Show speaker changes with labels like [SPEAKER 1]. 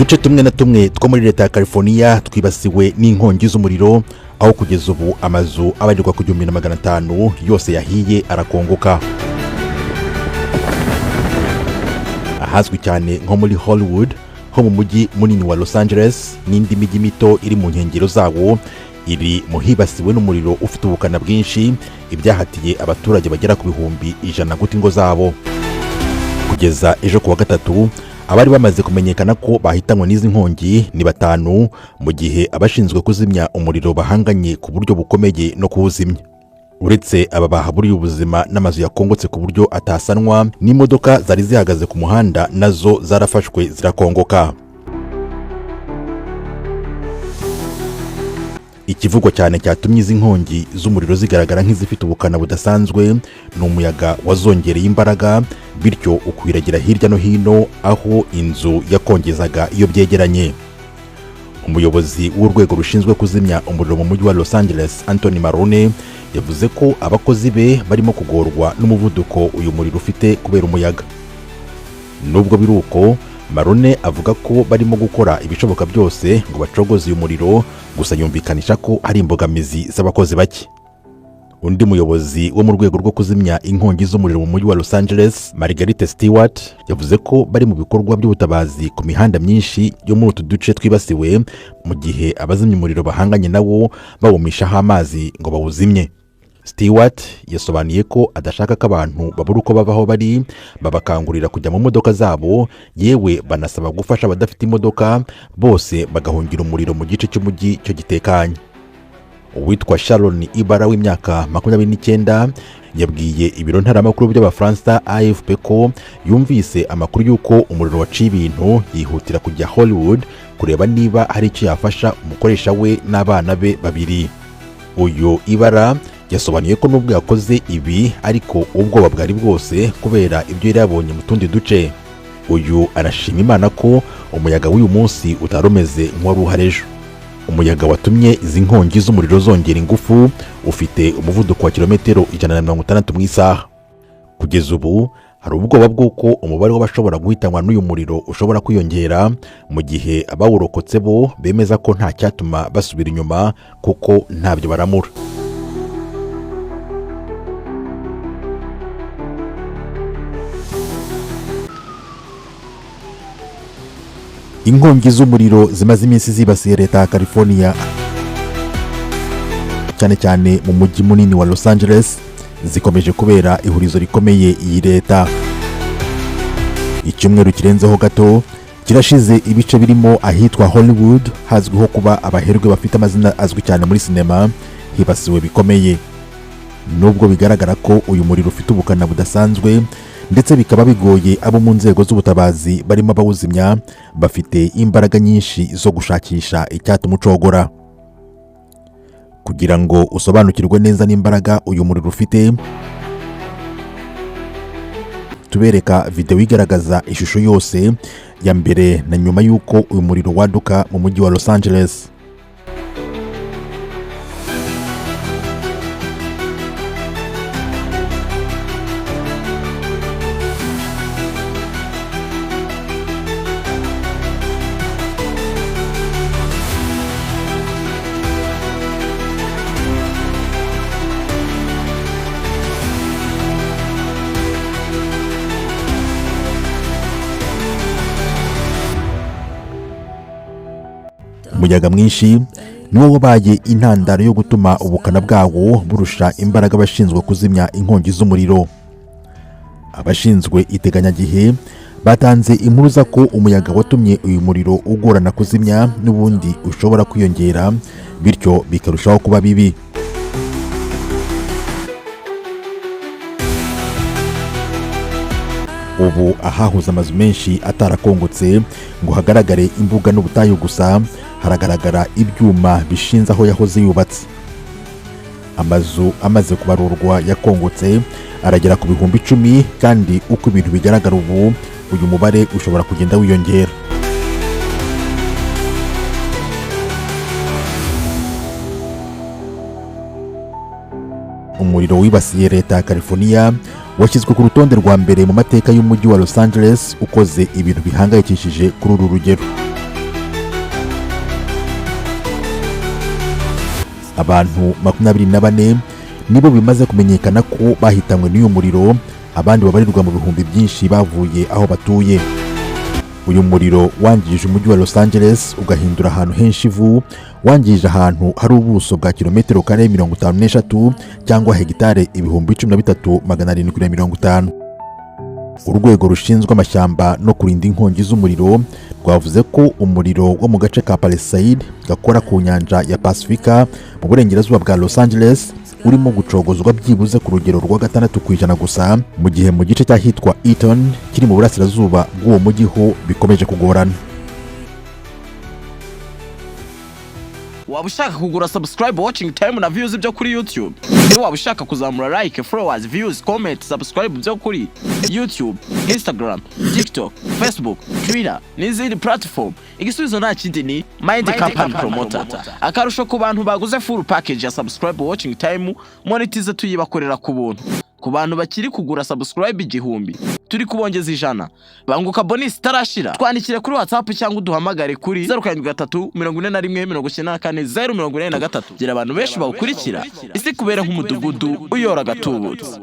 [SPEAKER 1] uduce tumwe na tumwe two muri leta ya California twibasiwe n'inkongi z'umuriro, aho kugeza ubu amazu abarirwa ku 1500 yose yahiye arakongoka. Ahazwi cyane nko muri Hollywood, ho mu mujyi munini wa Los Angeles n'indi mijyi mito iri mu nkengero zawo, iri muhibasiwe n'umuriro ufite ubukana bwinshi, ibyahatiye abaturage bagera ku bihumbi 100 guta ingo zabo. Kugeza ejo kuwa gatatu, abari bamaze kumenyekana ko bahitanywe n'izi nkongi ni 5, mu gihe abashinzwe kuzimya umuriro bahanganye ku buryo bukomeye no kuwuzimya. Uretse aba bahaburiye ubuzima n'amazu yakongotse ku buryo atasanwa, n'imodoka zari zihagaze ku muhanda nazo zarafashwe zirakongoka. Ikivugo cyane cyatumye izi nkongi z'umuriro zigaragara nk'izifite ubukana budasanzwe ni umuyaga wazongereye imbaraga, bityo ukwiragira hirya no hino aho inzu yakongezaga iyo byegeranye. Umuyobozi w'urwego rushinzwe kuzimya umuriro mu mujyi wa Los Angeles, Anthony Marone, yavuze ko abakozi be barimo kugorwa n'umuvuduko uyu muriro ufite kubera umuyaga. Nubwo biruko, Marone avuga ko barimo gukora ibishoboka byose ngo bacogoze uyu muriro, gusa yumvikanisha ko hari imbogamizi z'abakozi bake. Undi muyobozi wo mu rwego rwo kuzimya inkongi z'umuriro mu mujyi wa Los Angeles, Margaret Stewart, yavuze ko bari mu bikorwa by'ubutabazi ku mihanda myinshi yo muri utu duce twibasiwe, mu gihe abazimya umuriro bahanganye nawo bawumishaho amazi ngo bawuzimye. Stewart yasobanuye ko adashaka ko abantu babura uko bavaho bari, babakangurira kujya mu modoka zabo, yewe banasaba gufasha abadafite imodoka, bose bagahungira umuriro mu gice cy'umujyi cyo gitekanye. Uwitwa Sharon Ibara w'imyaka 29 yabwiye ibiro ntaramakuru by'Abafaransa AFP ko yumvise amakuru y'uko umuriro waciye ibintu, yihutira kujya Hollywood kureba niba hari icyo yafasha umukoresha we n'abana be babiri. Uyu Ibara yasobanuye ko nubwo yakoze ibi, ariko ubwoba bwari bwose kubera ibyo yari yabonye mu tundi duce. Uyu arashima Imana ko umuyaga w'uyu munsi utarumeze nk'uwari uhari ejo. Umuyaga watumye izi nkongi z'umuriro zongera ingufu, ufite umuvuduko wa kilometero 160 mu isaha. Kugeza ubu hari ubwoba bw'uko umubare w'abashobora guhitanwa n'uyu muriro ushobora kwiyongera, mu gihe abawurokotse bo bemeza ko nta cyatuma basubira inyuma kuko ntabyo baramura. Inkongi z'umuriro zimaze iminsi zibasiye leta ya California, cyane cyane mu mujyi munini wa Los Angeles, zikomeje kubera ihurizo rikomeye iyi leta. Icyumweru kirenzeho gato kirashize ibice birimo ahitwa Hollywood, hazwiho kuba abaherwe bafite amazina azwi cyane muri sinema, hibasiwe bikomeye. Nubwo bigaragara ko uyu muriro ufite ubukana budasanzwe, ndetse bikaba bigoye abo mu nzego z'ubutabazi barimo abawuzimya bafite imbaraga nyinshi zo gushakisha icyatuma ucogora. Kugira ngo usobanukirwe neza n'imbaraga uyu muriro ufite, tubereka video igaragaza ishusho yose ya mbere na nyuma y'uko uyu muriro waduka mu mujyi wa Los Angeles. Umuyaga mwinshi niwo wabaye intandaro yo gutuma ubukana bwawo burusha imbaraga abashinzwe kuzimya inkongi z'umuriro. Abashinzwe iteganyagihe batanze impuruza ko umuyaga watumye uyu muriro ugorana kuzimya n'ubundi ushobora kwiyongera, bityo bikarushaho kuba bibi. Ubu ahahuza amazu menshi atarakongotse ngo hagaragare imbuga n'ubutayu gusa, haragaragara ibyuma bishinze aho yahoze yubatse. Amazu amaze kubarurwa yakongotse aragera ku bihumbi 10, kandi uko ibintu bigaragara ubu uyu mubare ushobora kugenda wiyongera. Umuriro wibasiye leta ya California washyizwe ku rutonde rwa mbere mu mateka y'umujyi wa Los Angeles ukoze ibintu bihangayikishije kuri uru rugero. abantu 24 nibo bimaze kumenyekana ko bahitanywe n'uyu muriro, abandi babarirwa mu bihumbi byinshi bavuye aho batuye. Uyu muriro wangije umujyi wa Los Angeles ugahindura ahantu henshi ivu, wangije ahantu hari ubuso bwa kilometero kare 53 cyangwa hegitare 13,750. Urwego rushinzwe amashyamba no kurinda inkongi z'umuriro rwavuze ko umuriro wo mu gace ka Palisade gakora ku nyanja ya Pasifika mu burengerazuba bwa Los Angeles urimo gucogozwa byibuze ku rugero rwa 6% gusa, mu gihe mu gice cyahitwa Eaton kiri mu burasirazuba bw'uwo mujyi ho bikomeje kugorana.
[SPEAKER 2] Waba ushaka kugura subscribe, watching time na views byo kuri YouTube? Waba ushaka kuzamura like, followers, views, comment, subscribe byo kuri YouTube, Instagram, TikTok, Facebook, Twitter n'izindi platform? Igisubizo nta kindi ni Mind Company Promoter. Akarusho ku bantu baguze full package ya subscribe, watching time, monetize tuyibakorera ku buntu. Ku bantu bakiri kugura subscribe 1000 turi kubongeza 100 banguka bonus tarashira. Twandikire kuri WhatsApp cyangwa uduhamagare kuri 0733 94 gira abantu benshi bawukurikira isi kubera nk'umudugudu uyora gatubutse.